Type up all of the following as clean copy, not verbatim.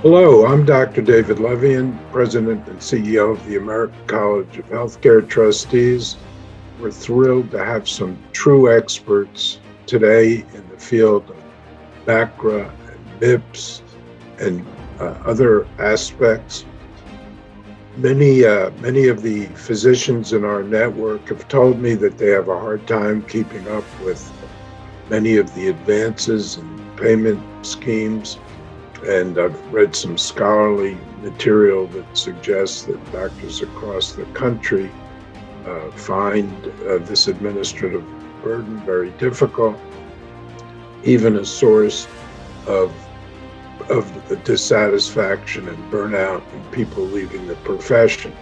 Hello, I'm Dr. David Levien, President and CEO of the American College of Healthcare Trustees. We're thrilled to have some true experts today in the field of BACRA and MIPS and other aspects. Many of the physicians in our network have told me that they have a hard time keeping up with many of the advances in payment schemes. And I've read some scholarly material that suggests that doctors across the country find this administrative burden very difficult, even a source of the dissatisfaction and burnout and people leaving the profession.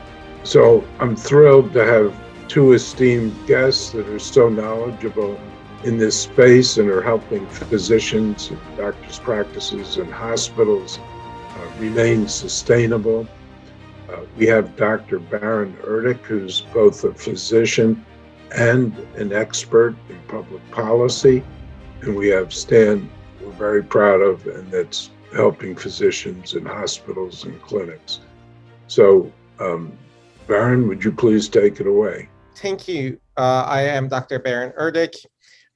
So I'm thrilled to have two esteemed guests that are so knowledgeable in this space and are helping physicians and doctors' practices and hospitals remain sustainable. We have Dr. Baran Erdik, who's both a physician and an expert in public policy. And we have Stan, we're very proud of, and that's helping physicians in hospitals and clinics. So, Baran, would you please take it away? Thank you. I am Dr. Baran Erdik.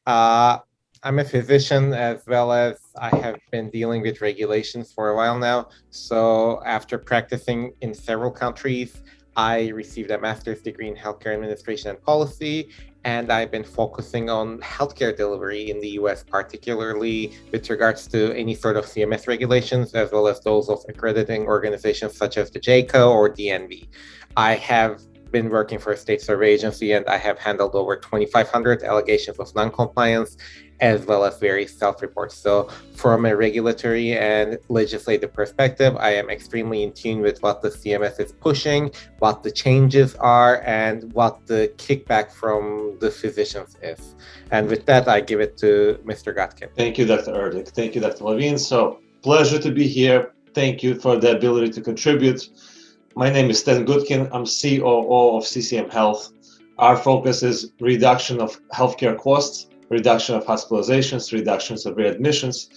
I'm a physician as well as I have been dealing with regulations for a while now. So after practicing in several countries, I received a master's degree in healthcare administration and policy, and I've been focusing on healthcare delivery in the US, particularly with regards to any sort of CMS regulations, as well as those of accrediting organizations such as the JCO or DNV. I have been working for a state survey agency, and I have handled over 2,500 allegations of non-compliance, as well as various self-reports. So from a regulatory and legislative perspective, I am extremely in tune with what the CMS is pushing, what the changes are, and what the kickback from the physicians is. And with that, I give it to Mr. Gutkin. Thank you, Dr. Erdik. Thank you, Dr. Levien. So pleasure to be here. Thank you for the ability to contribute. My name is Stan Gutkin. I'm COO of CCM Health. Our focus is reduction of healthcare costs, reduction of hospitalizations, reductions of readmissions.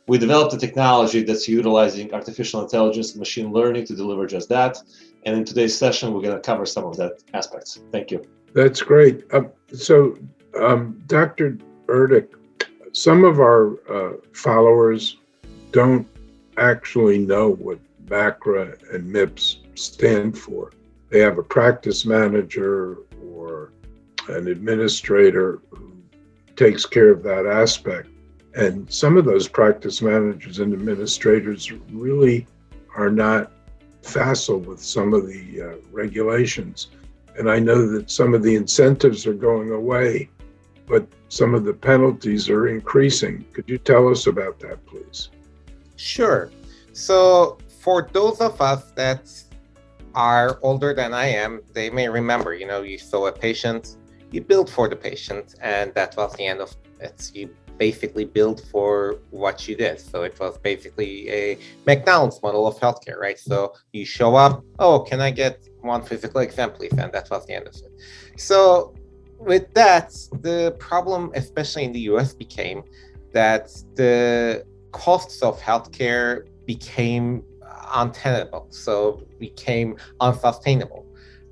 We developed a technology that's utilizing artificial intelligence and machine learning to deliver just that. And in today's session, we're going to cover some of that aspects. Thank you. That's great. Dr. Erdik, some of our followers don't actually know what BACRA and MIPS stand for. They have a practice manager or an administrator who takes care of that aspect. And some of those practice managers and administrators really are not facile with some of the regulations. And I know that some of the incentives are going away, but some of the penalties are increasing. Could you tell us about that, please? Sure. So for those of us that are older than I am, they may remember, you saw a patient, you billed for the patient, and that was the end of it. You basically billed for what you did. So it was basically a McDonald's model of healthcare, right? So you show up, oh, can I get one physical exam, please? And that was the end of it. So with that, the problem, especially in the US, became that the costs of healthcare became untenable, so became unsustainable.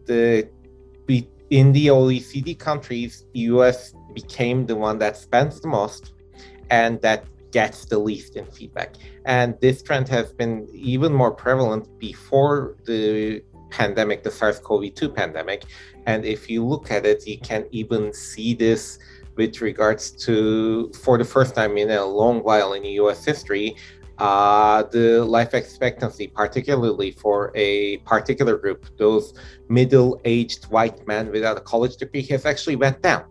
In the OECD countries, US became the one that spends the most and that gets the least in feedback. And this trend has been even more prevalent before the pandemic, the SARS-CoV-2 pandemic. And if you look at it, you can even see this with regards to, for the first time in a long while in US history, the life expectancy, particularly for a particular group, those middle-aged white men without a college degree, has actually went down.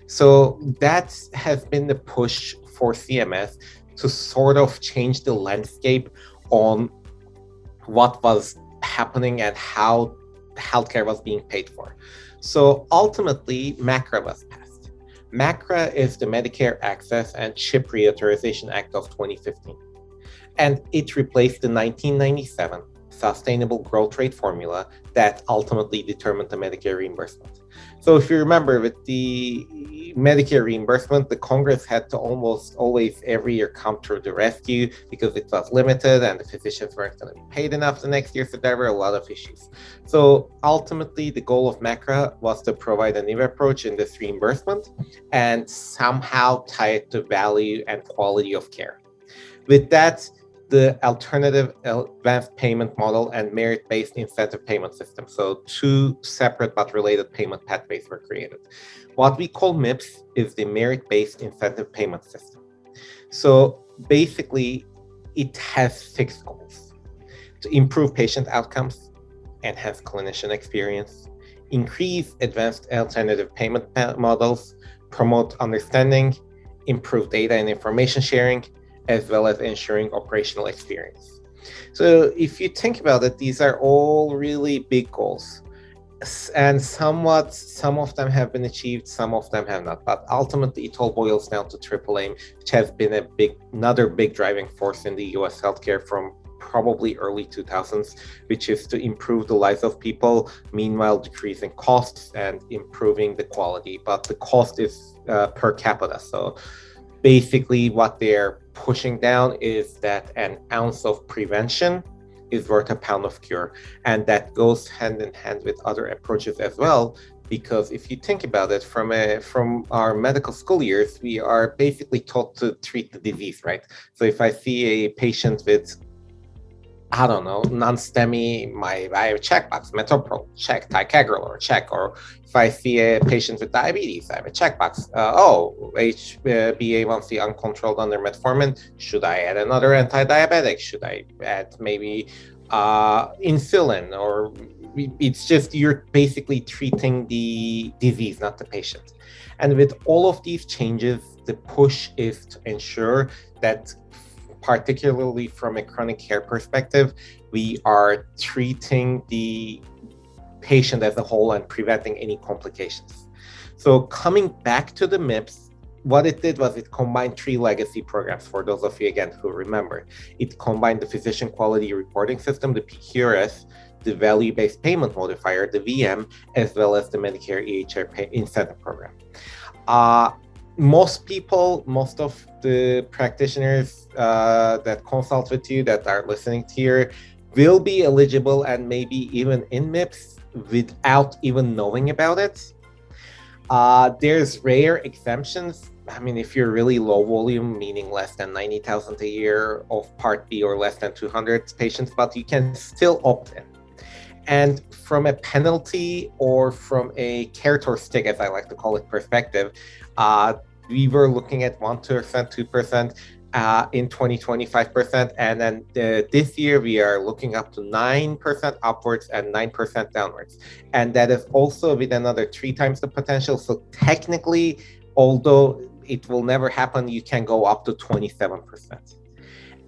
So that has been the push for CMS to sort of change the landscape on what was happening and how healthcare was being paid for. So ultimately, MACRA was passed. MACRA is the Medicare Access and CHIP Reauthorization Act of 2015. And it replaced the 1997 Sustainable Growth Rate formula that ultimately determined the Medicare reimbursement. So if you remember, with the Medicare reimbursement, the Congress had to almost always every year come to the rescue because it was limited and the physicians weren't going to be paid enough the next year. So there were a lot of issues. So ultimately, the goal of MACRA was to provide a new approach in this reimbursement and somehow tie it to value and quality of care. With that, the alternative advanced payment model and merit-based incentive payment system. So two separate but related payment pathways were created. What we call MIPS is the merit-based incentive payment system. So basically, it has 6 goals: to improve patient outcomes, enhance clinician experience, increase advanced alternative payment models, promote understanding, improve data and information sharing, as well as ensuring operational experience. So if you think about it, these are all really big goals. And some of them have been achieved, some of them have not. But ultimately, it all boils down to triple aim, which has been another big driving force in the US healthcare from probably early 2000s, which is to improve the lives of people, meanwhile decreasing costs and improving the quality. But the cost is per capita. So basically what they're pushing down is that an ounce of prevention is worth a pound of cure. And that goes hand in hand with other approaches as well, because if you think about it, from our medical school years, we are basically taught to treat the disease, right? So if I see a patient with, I don't know, non-STEMI, I have a checkbox, metoprolol, check, ticagrelor, check. Or if I see a patient with diabetes, I have a checkbox. HbA1c uncontrolled under metformin. Should I add another anti-diabetic? Should I add maybe insulin? Or it's just you're basically treating the disease, not the patient. And with all of these changes, the push is to ensure that, particularly from a chronic care perspective, we are treating the patient as a whole and preventing any complications. So coming back to the MIPS, what it did was it combined 3 legacy programs, for those of you, again, who remember. It combined the Physician Quality Reporting System, the PQRS, the Value-Based Payment Modifier, the VM, as well as the Medicare EHR Incentive Program. Most of the practitioners that consult with you, that are listening to here, will be eligible and maybe even in MIPS without even knowing about it. There's rare exemptions. I mean, if you're really low volume, meaning less than 90,000 a year of Part B or less than 200 patients, but you can still opt in. And from a penalty or from a carrot or stick, as I like to call it, perspective, we were looking at 1%, 2%, in 2020, 5%. And then this year, we are looking up to 9% upwards and 9% downwards. And that is also with another 3 times the potential. So technically, although it will never happen, you can go up to 27%.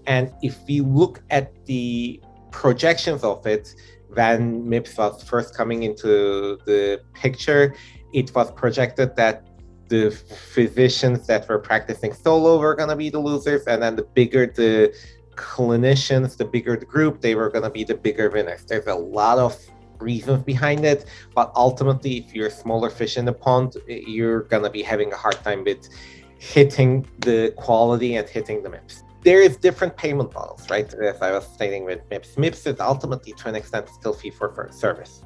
And if we look at the projections of it, when MIPS was first coming into the picture, it was projected that the physicians that were practicing solo were going to be the losers, and then the bigger the clinicians, the bigger the group, they were going to be the bigger winners. There's a lot of reasons behind it, but ultimately, if you're a smaller fish in the pond, you're going to be having a hard time with hitting the quality and hitting the MIPS. There is different payment models, right? As I was stating with MIPS. MIPS is ultimately, to an extent, still fee for service.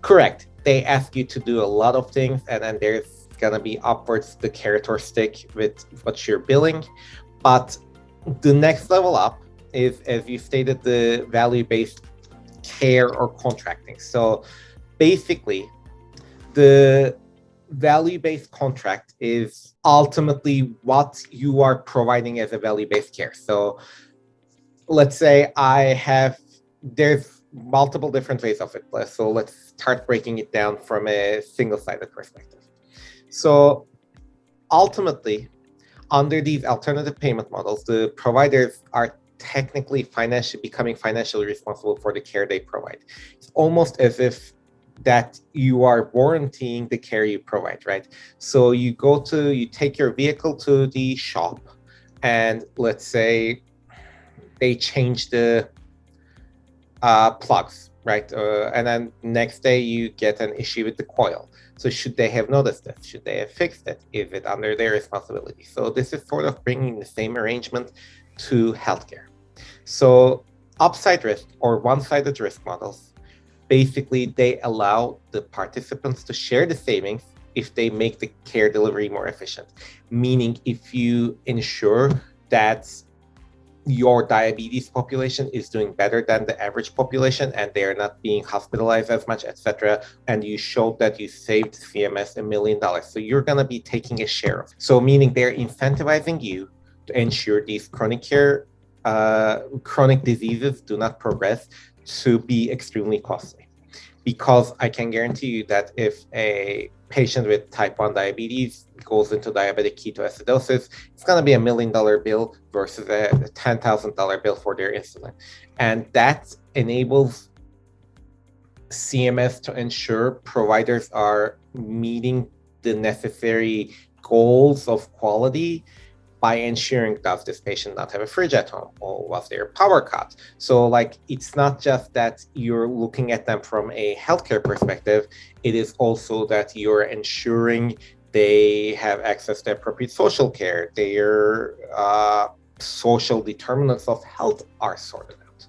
Correct. They ask you to do a lot of things, and then there's going to be upwards the carrot or stick with what you're billing. But the next level up is, as you stated, the value-based care or contracting. So basically, the value-based contract is ultimately what you are providing as a value-based care. So let's say there's multiple different ways of it. So let's start breaking it down from a single-sided perspective. So ultimately, under these alternative payment models, the providers are technically becoming financially responsible for the care they provide. It's almost as if that you are warranting the care you provide, right? So you take your vehicle to the shop, and let's say they change the plugs, right? And then next day you get an issue with the coil. So should they have noticed this? Should they have fixed it? Is it under their responsibility? So this is sort of bringing the same arrangement to healthcare. So upside risk or one-sided risk models, basically they allow the participants to share the savings if they make the care delivery more efficient. Meaning if you ensure that your diabetes population is doing better than the average population and they are not being hospitalized as much, etc., and you showed that you saved CMS $1 million, so you're going to be taking a share of it. So meaning they're incentivizing you to ensure these chronic diseases do not progress to be extremely costly. Because I can guarantee you that if a patient with type 1 diabetes goes into diabetic ketoacidosis, it's going to be $1 million bill versus a $10,000 bill for their insulin. And that enables CMS to ensure providers are meeting the necessary goals of quality by ensuring, does this patient not have a fridge at home, or was there power cut? So like, it's not just that you're looking at them from a healthcare perspective, it is also that you're ensuring they have access to appropriate social care, their social determinants of health are sorted out.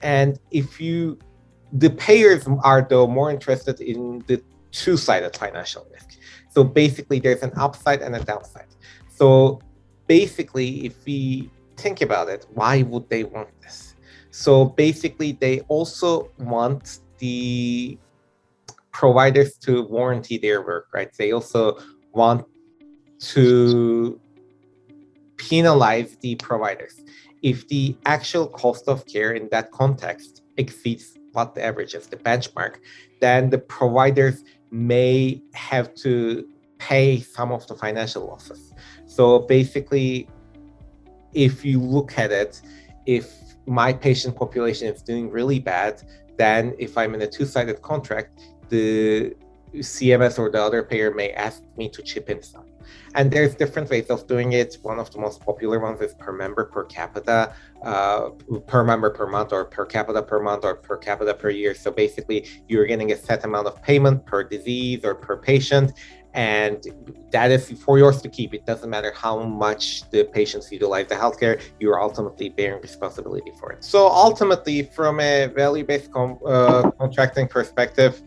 And the payers are though more interested in the two-sided financial risk. So basically there's an upside and a downside. So basically, if we think about it, why would they want this? So basically, they also want the providers to warranty their work, right? They also want to penalize the providers. If the actual cost of care in that context exceeds what the average is, the benchmark, then the providers may have to pay some of the financial losses. So basically, if you look at it, if my patient population is doing really bad, then if I'm in a two-sided contract, the CMS or the other payer may ask me to chip in some. And there's different ways of doing it. One of the most popular ones is per member per capita, per member per month, or per capita per month, or per capita per year. So basically, you're getting a set amount of payment per disease or per patient, and that is for yours to keep. It doesn't matter how much the patients utilize the healthcare, you're ultimately bearing responsibility for it. So ultimately, from a value-based contracting perspective,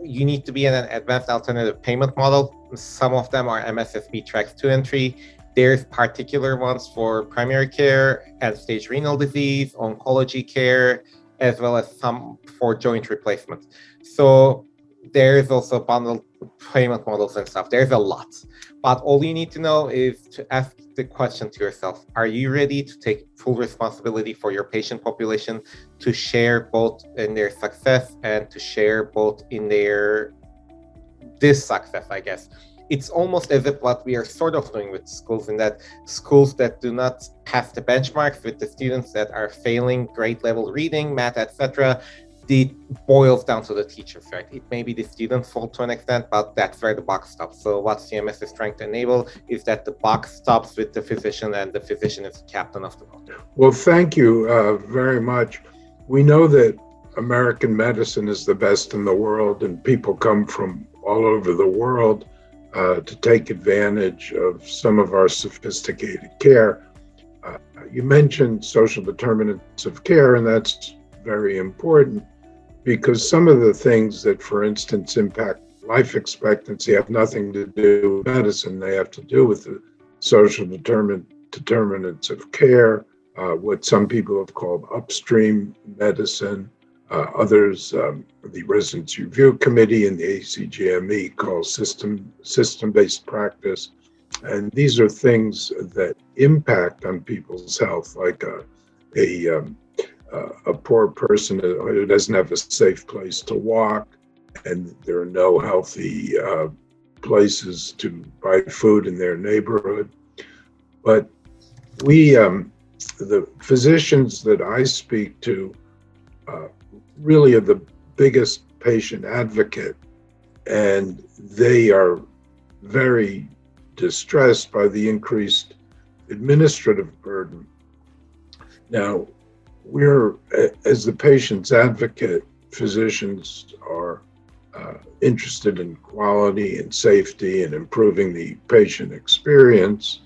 you need to be in an advanced alternative payment model. Some of them are MSSP tracks 2 and 3. There's particular ones for primary care, end-stage renal disease, oncology care, as well as some for joint replacement. So there's also bundled payment models and stuff. There's a lot. But all you need to know is to ask the question to yourself, are you ready to take full responsibility for your patient population, to share both in their success and to share both in their dissuccess, I guess. It's almost as if what we are sort of doing with schools, in that schools that do not pass the benchmarks, with the students that are failing grade level reading, math, etc., it boils down to the teachers, right? It may be the student's fault to an extent, but that's where the buck stops. So what CMS is trying to enable is that the buck stops with the physician, and the physician is the captain of the boat. Well, thank you very much. We know that American medicine is the best in the world, and people come from all over the world to take advantage of some of our sophisticated care. You mentioned social determinants of care, and that's very important, because some of the things that, for instance, impact life expectancy have nothing to do with medicine. They have to do with the social determinants of care, what some people have called upstream medicine. Others, the Residence Review Committee and the ACGME call system-based practice. And these are things that impact on people's health, like a poor person who doesn't have a safe place to walk, and there are no healthy places to buy food in their neighborhood. But the physicians that I speak to, really are the biggest patient advocate, and they are very distressed by the increased administrative burden. Now, we're, as the patient's advocate, physicians are interested in quality and safety and improving the patient experience,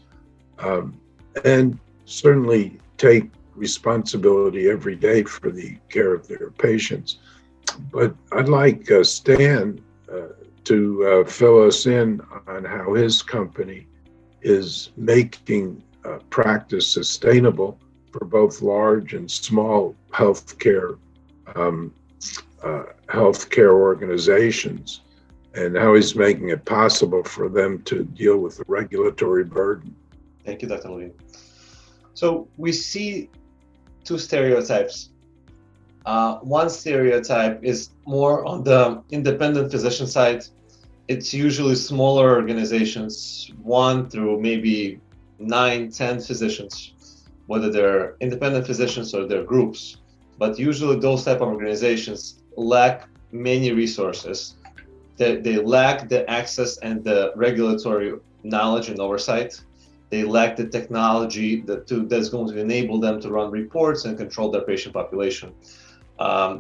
um, and certainly take responsibility every day for the care of their patients. But I'd like Stan to fill us in on how his company is making practice sustainable for both large and small um, healthcare organizations, and how he's making it possible for them to deal with the regulatory burden. Thank you, Dr. Levien. So we see two stereotypes. One stereotype is more on the independent physician side. It's usually smaller organizations, 1 through maybe 9, 10 physicians, whether they're independent physicians or they're groups. But usually those type of organizations lack many resources. They lack the access and the regulatory knowledge and oversight. They lack the technology that's going to enable them to run reports and control their patient population.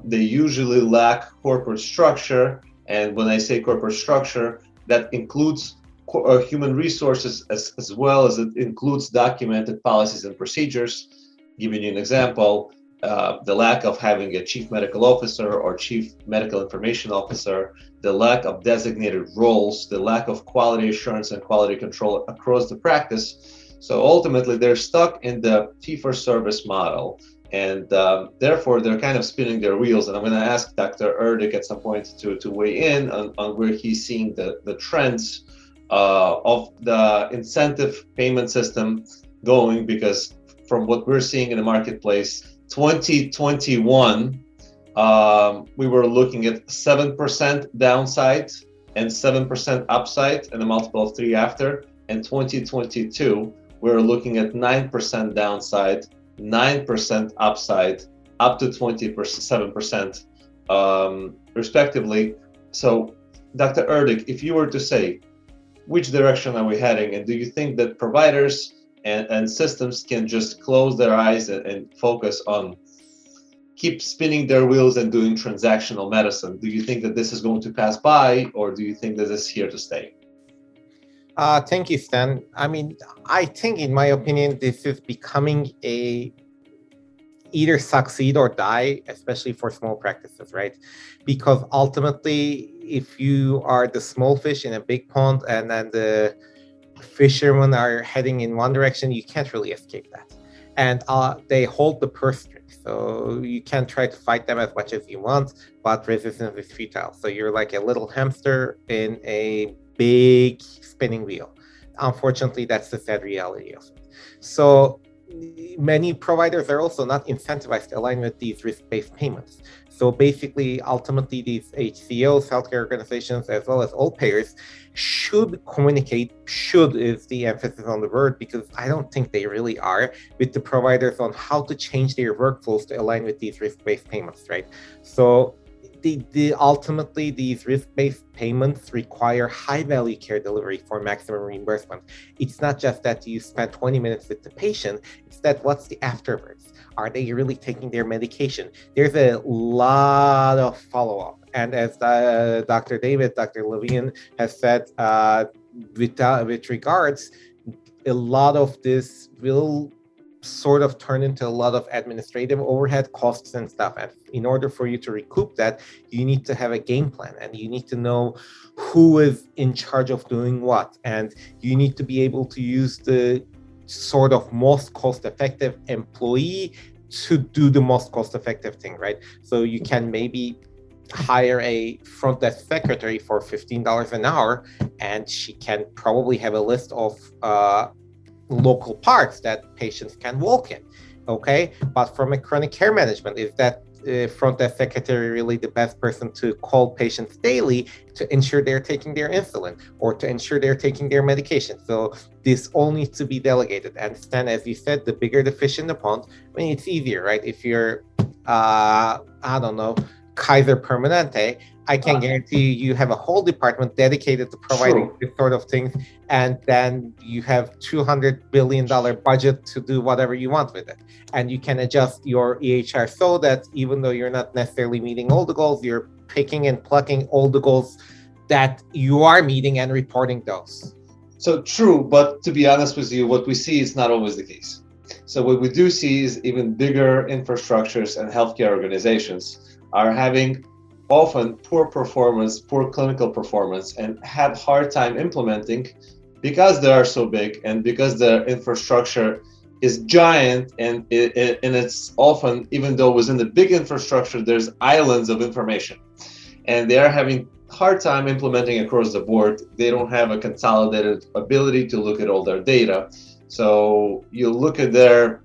They usually lack corporate structure. And when I say corporate structure, that includes human resources as well as it includes documented policies and procedures. Giving you an example, the lack of having a chief medical officer or chief medical information officer, the lack of designated roles, the lack of quality assurance and quality control across the practice. So ultimately, they're stuck in the fee-for-service model. And therefore, they're kind of spinning their wheels. And I'm going to ask Dr. Erdik at some point to weigh in on where he's seeing the trends of the incentive payment system going, because from what we're seeing in the marketplace, 2021, we were looking at 7% downside and 7% upside and a multiple of 3 after. And 2022, we're looking at 9% downside, 9% upside, up to 27%, respectively. So, Dr. Erdik, if you were to say, which direction are we heading? And do you think that providers and systems can just close their eyes and focus on keep spinning their wheels and doing transactional medicine? Do you think that this is going to pass by, or do you think that it's here to stay? Thank you, Stan. I mean, I think, in my opinion, this is becoming a either succeed or die, especially for small practices, right? Because ultimately, if you are the small fish in a big pond and then the fishermen are heading in one direction, you can't really escape that. And they hold the purse strings. So you can try to fight them as much as you want, but resistance is futile. So you're like a little hamster in a big spinning wheel. Unfortunately, that's the sad reality of it. So many providers are also not incentivized to align with these risk-based payments. So basically, ultimately, these HCOs, healthcare organizations, as well as all payers, should communicate, should is the emphasis on the word, because I don't think they really are, with the providers on how to change their workflows to align with these risk-based payments, right? So ultimately, these risk-based payments require high-value care delivery for maximum reimbursement. It's not just that you spend 20 minutes with the patient, it's that what's the afterwards? Are they really taking their medication? There's a lot of follow-up. And as Dr. Levien has said, with regards, a lot of this will sort of turn into a lot of administrative overhead costs and stuff. And in order for you to recoup that, you need to have a game plan, and you need to know who is in charge of doing what. And you need to be able to use the sort of most cost-effective employee to do the most cost-effective thing, right? So you can maybe hire a front desk secretary for $15 an hour, and she can probably have a list of local parks that patients can walk in, okay? But from a chronic care management, is that front desk secretary really the best person to call patients daily to ensure they're taking their insulin or to ensure they're taking their medication? So this all needs to be delegated. And Stan, as you said, the bigger the fish in the pond, I mean, it's easier, right? If you're, I don't know, Kaiser Permanente, I can guarantee you have a whole department dedicated to providing this sort of things, and then you have $200 billion budget to do whatever you want with it. And you can adjust your EHR so that even though you're not necessarily meeting all the goals, you're picking and plucking all the goals that you are meeting and reporting those. So true, but to be honest with you, what we see is not always the case. So what we do see is even bigger infrastructures and healthcare organizations are having often poor performance, poor clinical performance, and have hard time implementing because they are so big and because their infrastructure is giant, and it's often, even though within the big infrastructure, there's islands of information, and they are having hard time implementing across the board. They don't have a consolidated ability to look at all their data. So you look at their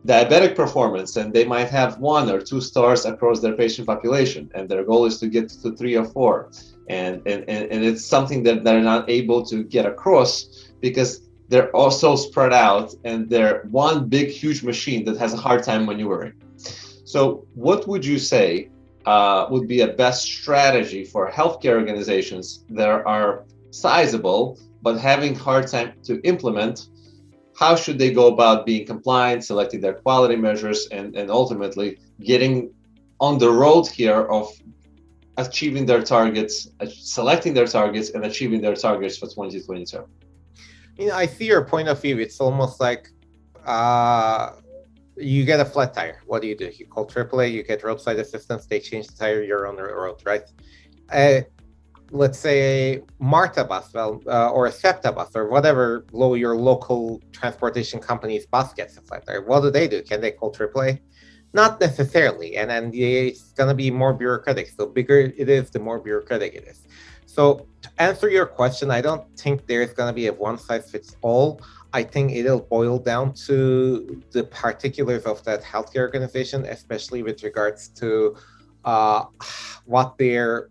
diabetic performance, and they might have 1 or 2 stars across their patient population, and their goal is to get to 3 or 4. And it's something that they're not able to get across because they're also spread out, and they're one big, huge machine that has a hard time maneuvering. So what would you say would be a best strategy for healthcare organizations that are sizable but having hard time to implement? How should they go about being compliant, selecting their quality measures, and ultimately getting on the road here of achieving their targets, selecting their targets, and achieving their targets for 2022? I see your point of view. It's almost like you get a flat tire. What do? You call AAA, you get roadside assistance, they change the tire, you're on the road, right? Let's say a MARTA bus, or a SEPTA bus, or whatever your local transportation company's bus gets a flat tire. What do? Can they call AAA? Not necessarily. And then it's going to be more bureaucratic. So bigger it is, the more bureaucratic it is. So to answer your question, I don't think there's going to be a one size fits all. I think it'll boil down to the particulars of that healthcare organization, especially with regards to what their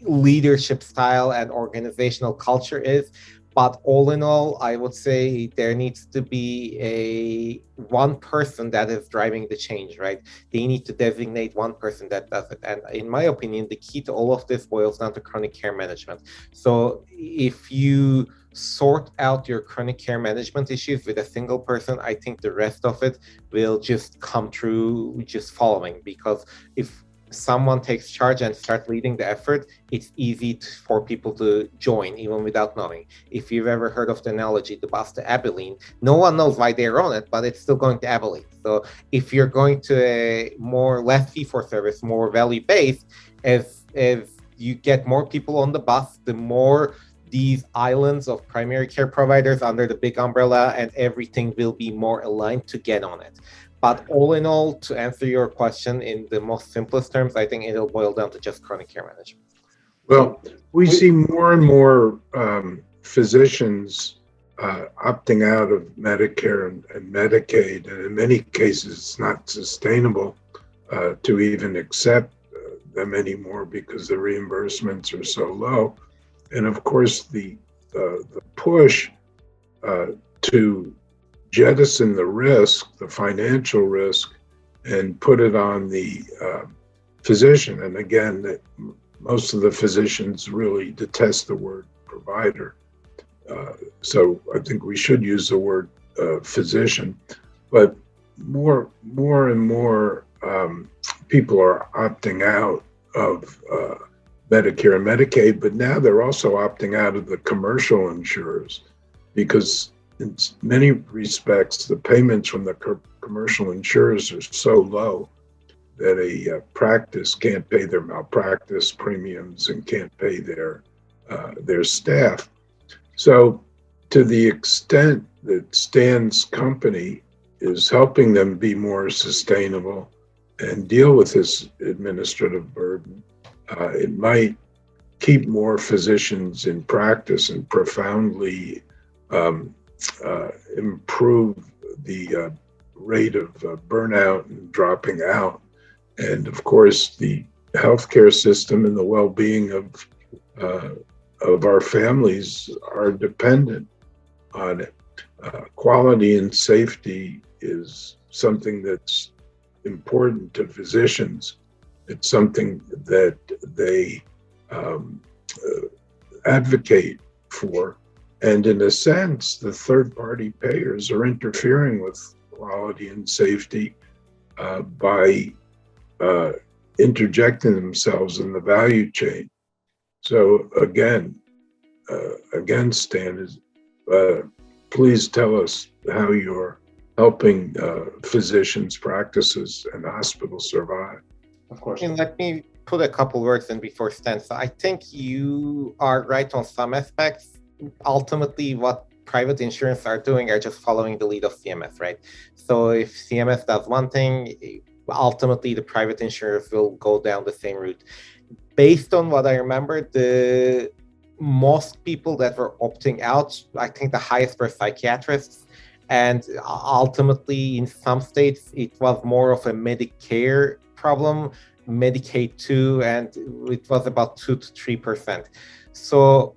leadership style and organizational culture is. But all in all, I would say there needs to be one person that is driving the change, right? They need to designate one person that does it. And in my opinion, the key to all of this boils down to chronic care management. So if you sort out your chronic care management issues with a single person, I think the rest of it will just come through just following. Because if someone takes charge and start leading the effort, it's easy for people to join even without knowing. If you've ever heard of the analogy, the bus to Abilene, no one knows why they're on it, but it's still going to Abilene. So if you're going to a less fee for service, more value based, as you get more people on the bus, the more these islands of primary care providers under the big umbrella, and everything will be more aligned to get on it. But all in all, to answer your question in the most simplest terms, I think it'll boil down to just chronic care management. Well, we see more and more physicians opting out of Medicare and Medicaid, and in many cases, it's not sustainable to even accept them anymore because the reimbursements are so low. And of course, the push to jettison the risk, the financial risk, and put it on the physician. And again, most of the physicians really detest the word provider. So I think we should use the word physician. But more and more people are opting out of Medicare and Medicaid, but now they're also opting out of the commercial insurers because in many respects, the payments from the commercial insurers are so low that a practice can't pay their malpractice premiums and can't pay their staff. So to the extent that Stan's company is helping them be more sustainable and deal with this administrative burden, it might keep more physicians in practice and profoundly improve the rate of burnout and dropping out. And of course, the healthcare system and the well-being of our families are dependent on it. Quality and safety is something that's important to physicians. It's something that they advocate for. And in a sense, the third-party payers are interfering with quality and safety by interjecting themselves in the value chain. So again, Stan, please tell us how you're helping physicians' practices and hospitals survive. Of course. And let me put a couple words in before Stan. So I think you are right on some aspects. Ultimately, what private insurance are doing are just following the lead of CMS, right? So if CMS does one thing, ultimately the private insurers will go down the same route. Based on what I remember, the most people that were opting out, I think the highest were psychiatrists. And ultimately, in some states, it was more of a Medicare problem, Medicaid too, and it was about 2 to 3%. So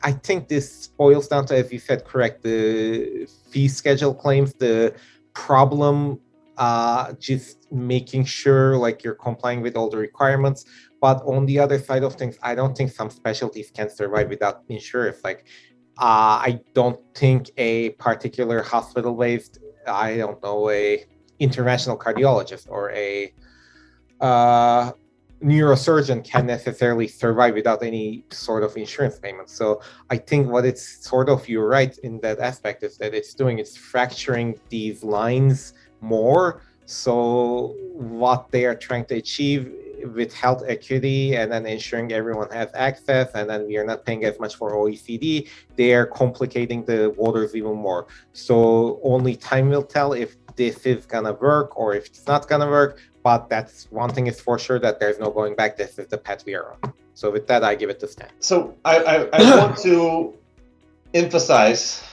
I think this boils down to, as you said, correct, the fee schedule claims, the problem, just making sure like you're complying with all the requirements. But on the other side of things, I don't think some specialties can survive without insurance. Like, I don't think a particular hospital-based, I don't know, a interventional cardiologist or a neurosurgeon can necessarily survive without any sort of insurance payment. So I think what it's sort of, you're right in that aspect, is that it's doing, it's fracturing these lines more. So what they are trying to achieve with health equity and then ensuring everyone has access, and then we are not paying as much for OECD, they are complicating the waters even more. So only time will tell if this is gonna work or if it's not gonna work. But that's one thing is for sure, that there's no going back. This is the path we are on. So with that, I give it to Stan. So I want to emphasize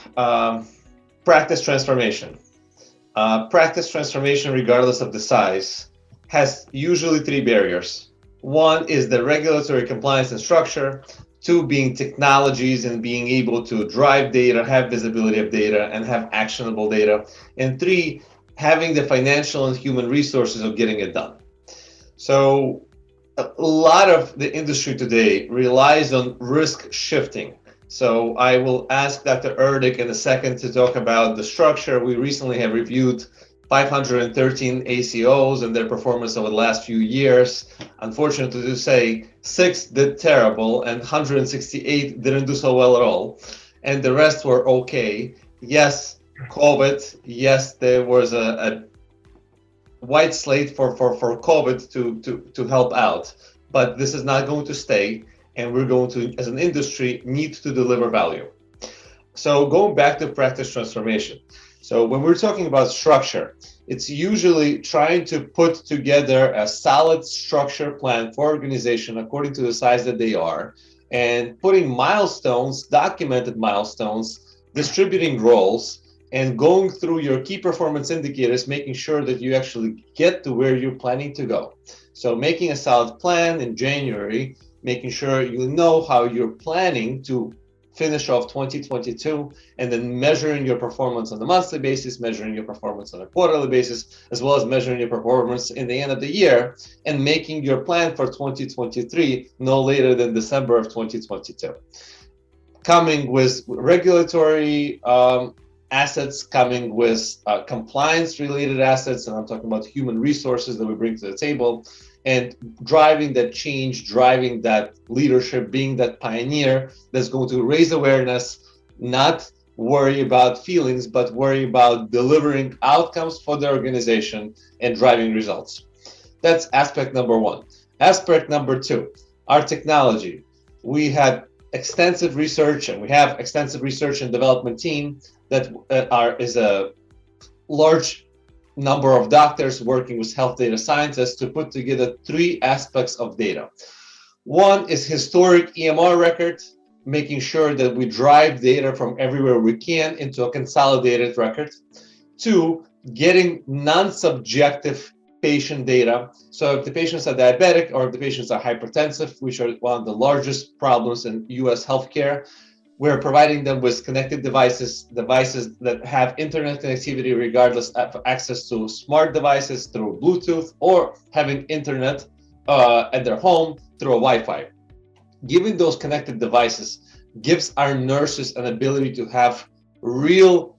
practice transformation. Practice transformation, regardless of the size, has usually three barriers. One is the regulatory compliance and structure. Two being technologies and being able to drive data, have visibility of data, and have actionable data. And three, having the financial and human resources of getting it done. So a lot of the industry today relies on risk shifting. So I will ask Dr. Erdik in a second to talk about the structure. We recently have reviewed 513 ACOs and their performance over the last few years. Unfortunately to say, 6 did terrible and 168 didn't do so well at all. And the rest were okay. Yes, COVID, yes, there was a white slate for COVID to help out, but this is not going to stay, and we're going to, as an industry, need to deliver value. So going back to practice transformation. So when we're talking about structure, it's usually trying to put together a solid structure plan for organization according to the size that they are, and putting milestones, documented milestones, distributing roles, and going through your key performance indicators, making sure that you actually get to where you're planning to go. So making a solid plan in January, making sure you know how you're planning to finish off 2022, and then measuring your performance on a monthly basis, measuring your performance on a quarterly basis, as well as measuring your performance in the end of the year, and making your plan for 2023 no later than December of 2022. Coming with regulatory assets, coming with compliance related assets, and I'm talking about human resources that we bring to the table, and driving that change, driving that leadership, being that pioneer that's going to raise awareness, not worry about feelings, but worry about delivering outcomes for the organization and driving results. That's aspect number one. Aspect number two, our technology. We had extensive research, and we have extensive research and development team that is a large number of doctors working with health data scientists to put together three aspects of data. One is historic EMR record, making sure that we drive data from everywhere we can into a consolidated record. Two, getting non-subjective patient data. So if the patients are diabetic or if the patients are hypertensive, which are one of the largest problems in US healthcare, we're providing them with connected devices that have internet connectivity regardless of access to smart devices through Bluetooth or having internet at their home through a Wi-Fi. Giving those connected devices gives our nurses an ability to have real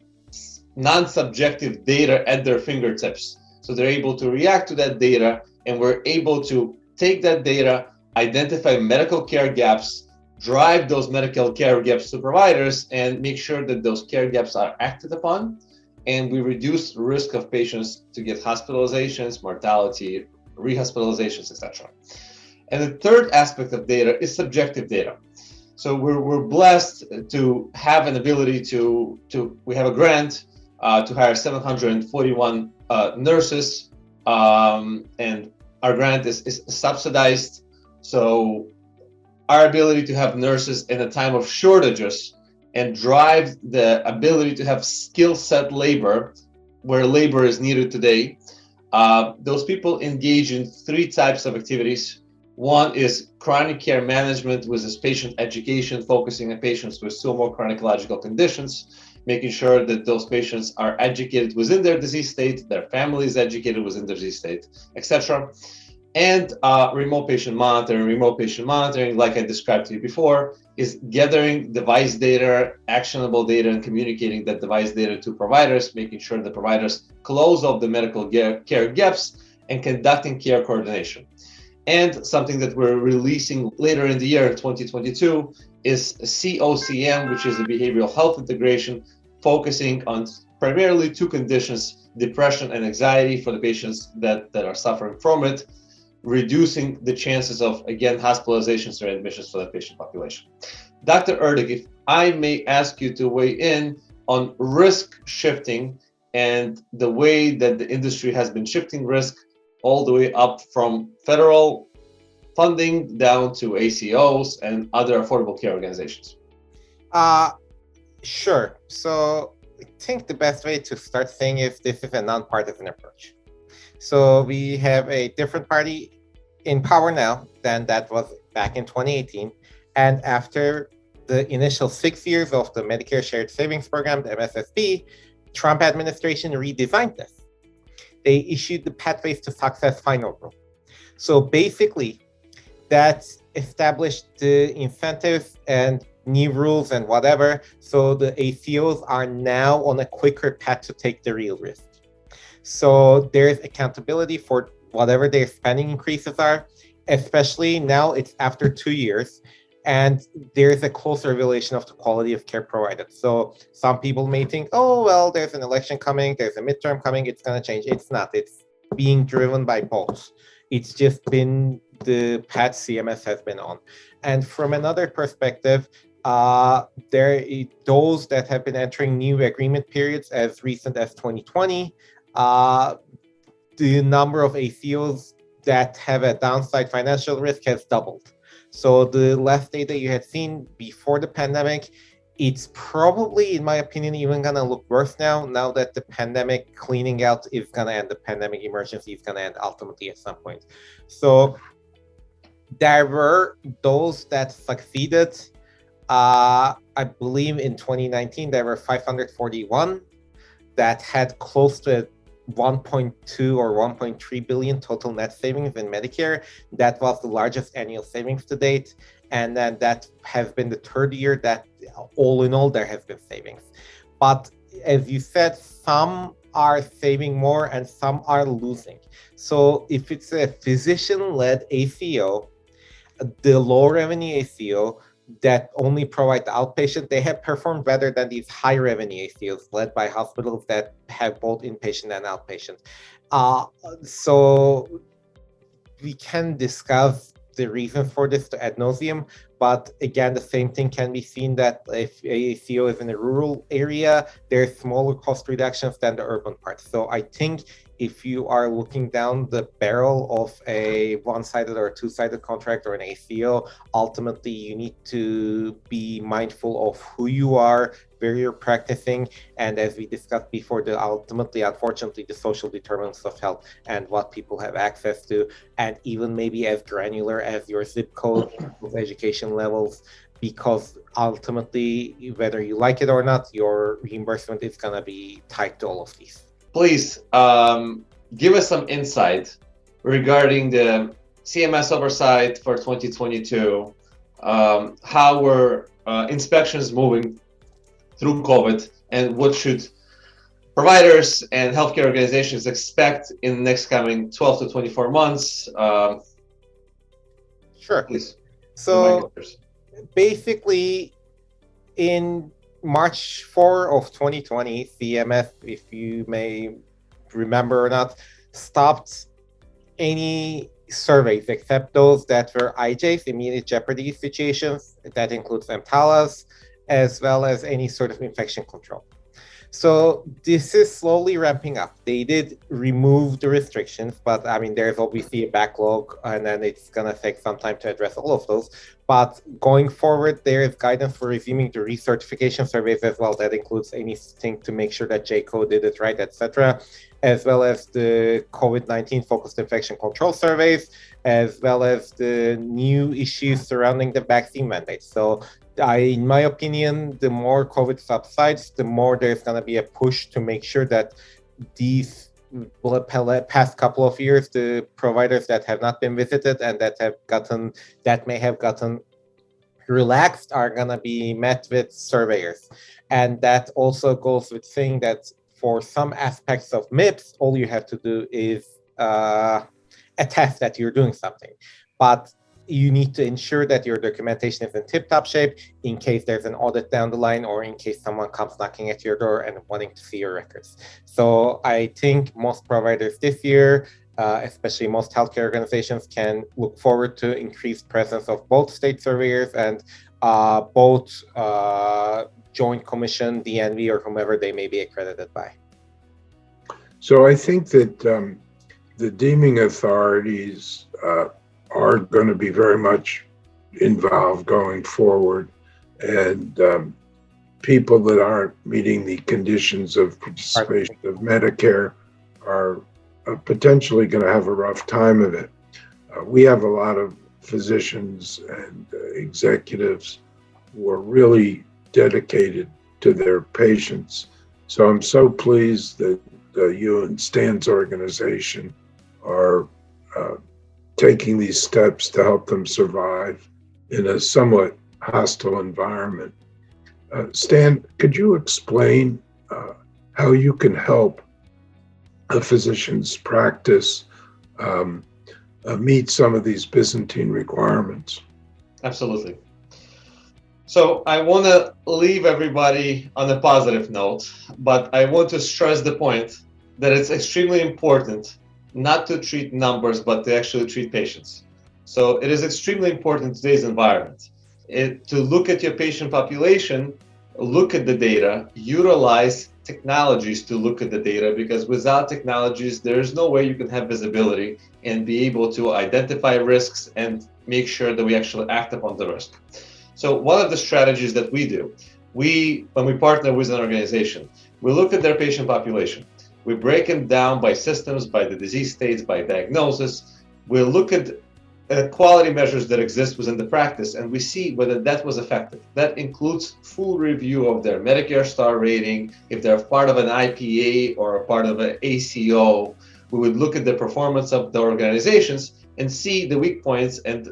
non-subjective data at their fingertips. So they're able to react to that data and we're able to take that data, identify medical care gaps, drive those medical care gaps to providers, and make sure that those care gaps are acted upon, and we reduce risk of patients to get hospitalizations, mortality, rehospitalizations, etc. And the third aspect of data is subjective data. So we're blessed to have an ability we have a grant to hire 741 nurses, and our grant is subsidized. So our ability to have nurses in a time of shortages and drive the ability to have skill set labor where labor is needed today. Those people engage in three types of activities. One is chronic care management, which is patient education, focusing on patients with two or more chronic conditions, making sure that those patients are educated within their disease state, their family is educated within their disease state, etc. And remote patient monitoring. Remote patient monitoring, like I described to you before, is gathering device data, actionable data, and communicating that device data to providers, making sure the providers close up the medical care gaps and conducting care coordination. And something that we're releasing later in the year, 2022, is COCM, which is a behavioral health integration, focusing on primarily two conditions, depression and anxiety for the patients that are suffering from it, reducing the chances of, again, hospitalizations or admissions for that patient population. Dr. Erdik, if I may ask you to weigh in on risk shifting and the way that the industry has been shifting risk all the way up from federal funding down to ACOs and other affordable care organizations. Sure. So I think the best way to start saying is this is a nonpartisan approach. So we have a different party in power now than that was back in 2018. And after the initial 6 years of the Medicare Shared Savings Program, the MSSP, Trump administration redesigned this. They issued the Pathways to Success final rule. So basically, that established the incentives and new rules and whatever. So the ACOs are now on a quicker path to take the real risk. So there's accountability for whatever their spending increases are, especially now it's after 2 years. And there's a closer evaluation of the quality of care provided. So some people may think, oh, well, there's an election coming, there's a midterm coming, it's going to change. It's not. It's being driven by polls. It's just been the path CMS has been on. And from another perspective, those that have been entering new agreement periods as recent as 2020, the number of ACOs that have a downside financial risk has doubled. So the last data you had seen before the pandemic, it's probably, in my opinion, even going to look worse now that the pandemic cleaning out is going to end, the pandemic emergency is going to end ultimately at some point. So there were those that succeeded. I believe in 2019, there were 541 that had close to 1.2 or 1.3 billion total net savings in Medicare. That was the largest annual savings to date. And then that has been the third year that all in all, there has been savings. But as you said, some are saving more and some are losing. So if it's a physician-led ACO, the low revenue ACO that only provide the outpatient, they have performed better than these high revenue ACOs led by hospitals that have both inpatient and outpatient. So we can discuss the reasons for this ad nauseum, but again, the same thing can be seen that if ACO is in a rural area, there's smaller cost reductions than the urban part. So I think if you are looking down the barrel of a one-sided or two-sided contract or an ACO, ultimately you need to be mindful of who you are, where you're practicing, and as we discussed before, unfortunately, the social determinants of health and what people have access to, and even maybe as granular as your zip code with education levels, because ultimately, whether you like it or not, your reimbursement is going to be tied to all of these. Please give us some insight regarding the CMS oversight for 2022, how were inspections moving through COVID, and what should providers and healthcare organizations expect in the next coming 12 to 24 months? Sure. Please, the mic is So yours. basically, in March 4 of 2020, CMS, if you may remember or not, stopped any surveys except those that were IJs, immediate jeopardy situations. That includes EMTALAs, as well as any sort of infection control. So this is slowly ramping up. They did remove the restrictions, but I mean, there's obviously a backlog, and then it's gonna take some time to address all of those. But going forward, there is guidance for resuming the recertification surveys as well. That includes anything to make sure that JCO did it right, etc., as well as the COVID-19 focused infection control surveys, as well as the new issues surrounding the vaccine mandate. So in my opinion, the more COVID subsides, the more there's going to be a push to make sure that these past couple of years, the providers that have not been visited and that may have gotten relaxed are going to be met with surveyors. And that also goes with saying that for some aspects of MIPS, all you have to do is attest that you're doing something. But you need to ensure that your documentation is in tip-top shape in case there's an audit down the line or in case someone comes knocking at your door and wanting to see your records. So I think most providers this year, especially most healthcare organizations, can look forward to increased presence of both state surveyors and both Joint Commission, DNV, or whomever they may be accredited by. So I think that the deeming authorities are going to be very much involved going forward, and people that aren't meeting the conditions of participation of Medicare are potentially going to have a rough time of it. We have a lot of physicians and executives who are really dedicated to their patients. So I'm so pleased that you and Stan's organization are taking these steps to help them survive in a somewhat hostile environment. Stan, could you explain how you can help a physician's practice meet some of these Byzantine requirements? Absolutely. So I want to leave everybody on a positive note, but I want to stress the point that it's extremely important not to treat numbers, but to actually treat patients. So it is extremely important in today's environment to look at your patient population, look at the data, utilize technologies to look at the data, because without technologies, there's no way you can have visibility and be able to identify risks and make sure that we actually act upon the risk. So one of the strategies that we do, when we partner with an organization, we look at their patient population. We break them down by systems, by the disease states, by diagnosis. We look at quality measures that exist within the practice, and we see whether that was effective. That includes full review of their Medicare star rating. If they're part of an IPA or a part of an ACO, we would look at the performance of the organizations and see the weak points and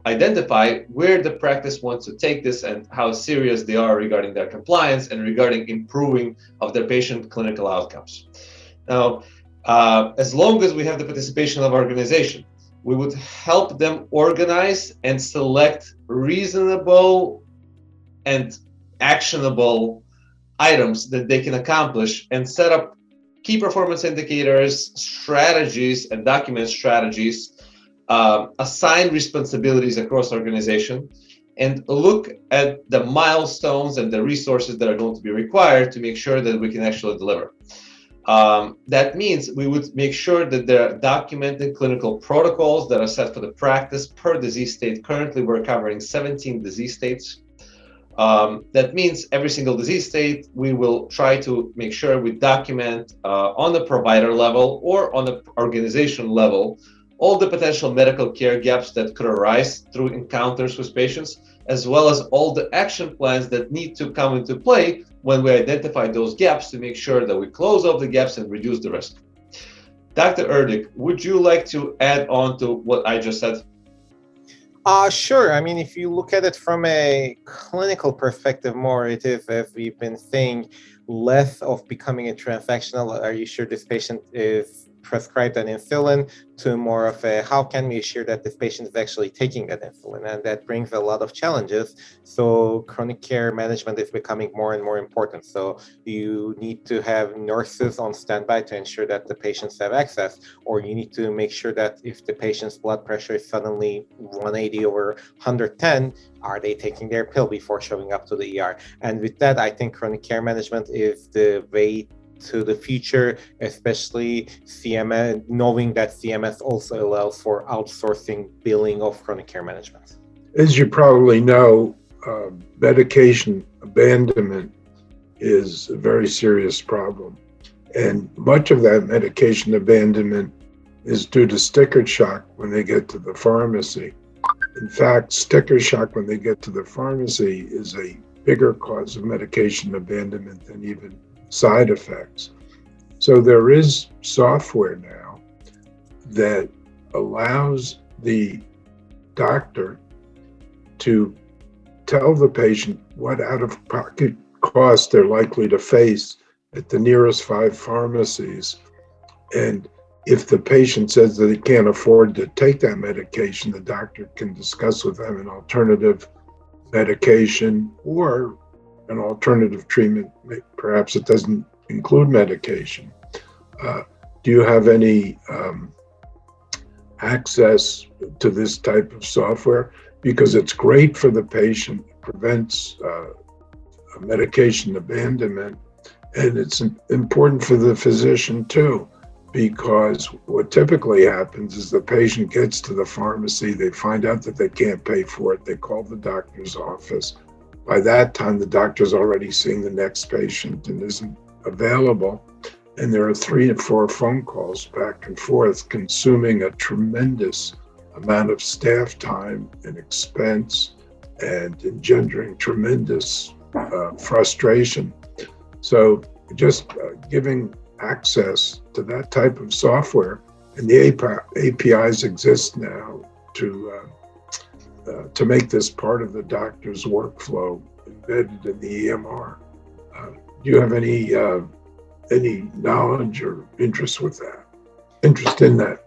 identify where the practice wants to take this and how serious they are regarding their compliance and regarding improving of their patient clinical outcomes. Now, as long as we have the participation of our organization, we would help them organize and select reasonable and actionable items that they can accomplish and set up key performance indicators, strategies, and document strategies, assign responsibilities across the organization, and look at the milestones and the resources that are going to be required to make sure that we can actually deliver. That means we would make sure that there are documented clinical protocols that are set for the practice per disease state. Currently, we're covering 17 disease states. That means every single disease state, we will try to make sure we document on the provider level or on the organization level all the potential medical care gaps that could arise through encounters with patients, as well as all the action plans that need to come into play when we identify those gaps to make sure that we close off the gaps and reduce the risk. Dr. Erdik, would you like to add on to what I just said? Sure. I mean, if you look at it from a clinical perspective more, it is, as we've been saying, less of becoming a transactional, are you sure this patient is prescribed an insulin, to more of a, how can we assure that this patient is actually taking that insulin? And that brings a lot of challenges. So chronic care management is becoming more and more important. So you need to have nurses on standby to ensure that the patients have access, or you need to make sure that if the patient's blood pressure is suddenly 180 over 110, are they taking their pill before showing up to the ER? And with that, I think chronic care management is the way to the future, especially CMS, knowing that CMS also allows for outsourcing billing of chronic care management. As you probably know, medication abandonment is a very serious problem. And much of that medication abandonment is due to sticker shock when they get to the pharmacy. In fact, sticker shock when they get to the pharmacy is a bigger cause of medication abandonment than even side effects. So there is software now that allows the doctor to tell the patient what out-of-pocket costs they're likely to face at the nearest 5 pharmacies. And if the patient says that he can't afford to take that medication, the doctor can discuss with them an alternative medication or an alternative treatment. Perhaps it doesn't include medication. Do you have any access to this type of software? Because it's great for the patient, it prevents medication abandonment, and it's important for the physician too, because what typically happens is the patient gets to the pharmacy, they find out that they can't pay for it, they call the doctor's office. By that time, the doctor's already seeing the next patient and isn't available. And there are 3 to 4 phone calls back and forth, consuming a tremendous amount of staff time and expense and engendering tremendous frustration. So just giving access to that type of software, and the APIs exist now to make this part of the doctor's workflow embedded in the EMR. Do you have any knowledge or interest in that?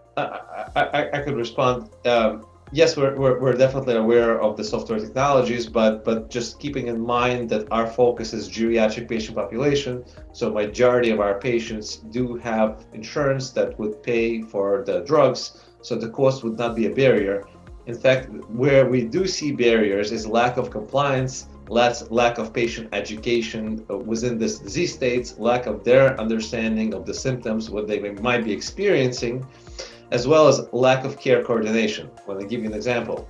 I could respond. Yes, we're definitely aware of the software technologies, but just keeping in mind that our focus is geriatric patient population, so majority of our patients do have insurance that would pay for the drugs, so the cost would not be a barrier. In fact, where we do see barriers is lack of compliance, lack of patient education within this disease states, lack of their understanding of the symptoms, what they might be experiencing, as well as lack of care coordination. When I give you an example,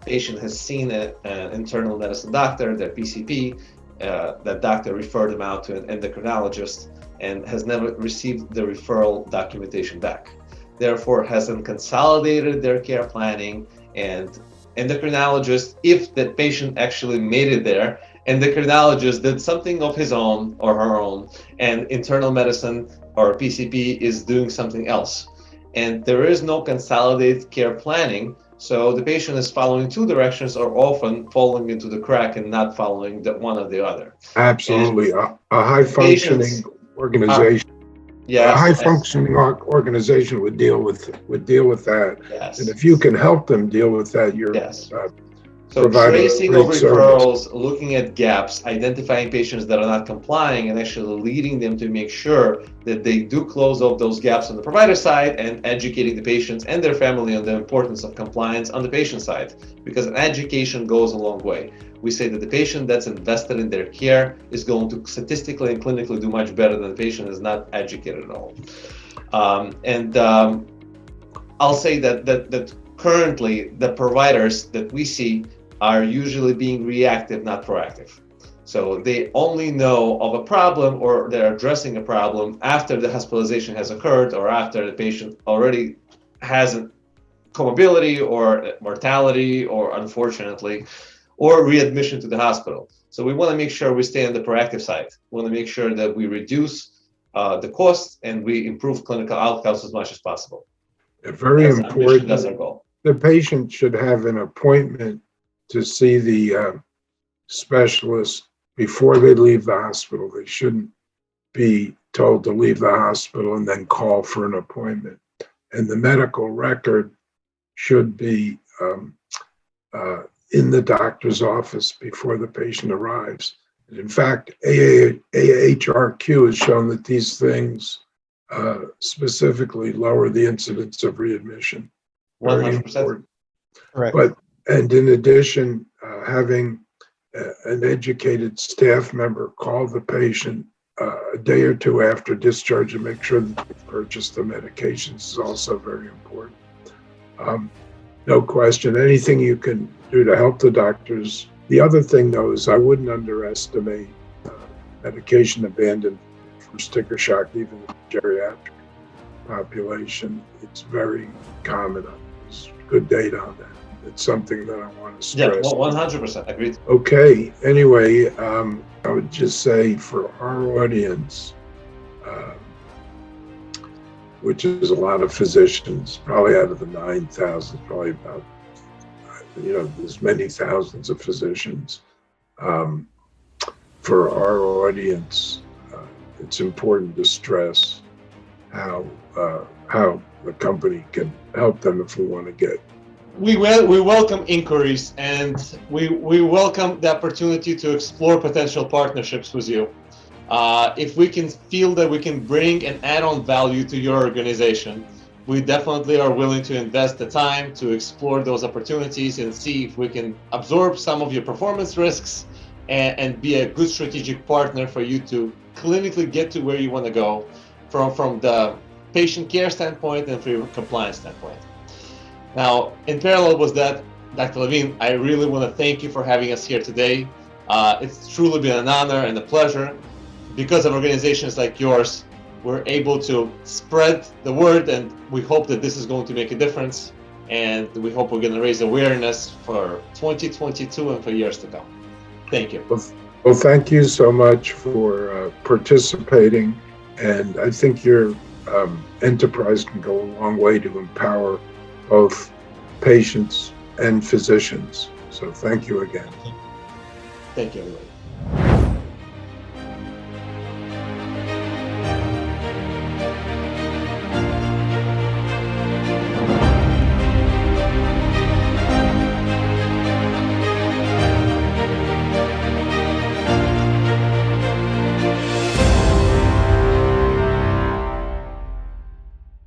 patient has seen an internal medicine doctor, their PCP, that doctor referred them out to an endocrinologist and has never received the referral documentation back. Therefore, hasn't consolidated their care planning, and endocrinologist, if the patient actually made it there, endocrinologist did something of his own or her own, and internal medicine or PCP is doing something else. And there is no consolidated care planning, so the patient is following 2 directions or often falling into the crack and not following one or the other. Absolutely. A high-functioning organization. A Yes, high-functioning organization would deal with that. yes, And if you can help them deal with that, you're yes. So providing a tracing of great service. referrals, looking at gaps, identifying patients that are not complying, and actually leading them to make sure that they do close off those gaps on the provider side, and educating the patients and their family on the importance of compliance on the patient side, because education goes a long way. We say that the patient that's invested in their care is going to statistically and clinically do much better than the patient is not educated at all. I'll say that currently the providers that we see are usually being reactive, not proactive. So they only know of a problem, or they're addressing a problem after the hospitalization has occurred, or after the patient already has a comorbidity or mortality, or unfortunately, or readmission to the hospital. So we want to make sure we stay on the proactive side. We want to make sure that we reduce the costs and we improve clinical outcomes as much as possible. Very That's our mission, important. that's our goal. The patient should have an appointment to see the specialist before they leave the hospital. They shouldn't be told to leave the hospital and then call for an appointment. And the medical record should be in the doctor's office before the patient arrives. And in fact, AHRQ has shown that these things specifically lower the incidence of readmission. Very 100%. important. Correct. And in addition, having an educated staff member call the patient a day or two after discharge and make sure that they've purchased the medications is also very important. No question, anything you can do to help the doctors. The other thing, though, is I wouldn't underestimate medication abandonment for sticker shock, even in the geriatric population. It's very common. There's good data on that. It's something that I want to Yeah, stress. 100% agreed. Okay, anyway, I would just say for our audience, which is a lot of physicians, probably out of the 9,000, probably about, there's many thousands of physicians. For our audience, it's important to stress how the company can help them if we want to get. We welcome inquiries, and we welcome the opportunity to explore potential partnerships with you. If we can feel that we can bring an add-on value to your organization, we definitely are willing to invest the time to explore those opportunities and see if we can absorb some of your performance risks and be a good strategic partner for you to clinically get to where you want to go from the patient care standpoint and from your compliance standpoint. Now, in parallel with that, Dr. Levien, I really want to thank you for having us here today. It's truly been an honor and a pleasure. Because of organizations like yours, we're able to spread the word, and we hope that this is going to make a difference. And we hope we're going to raise awareness for 2022 and for years to come. Thank you. Well, thank you so much for participating. And I think your enterprise can go a long way to empower both patients and physicians. So thank you again. Thank you, everybody.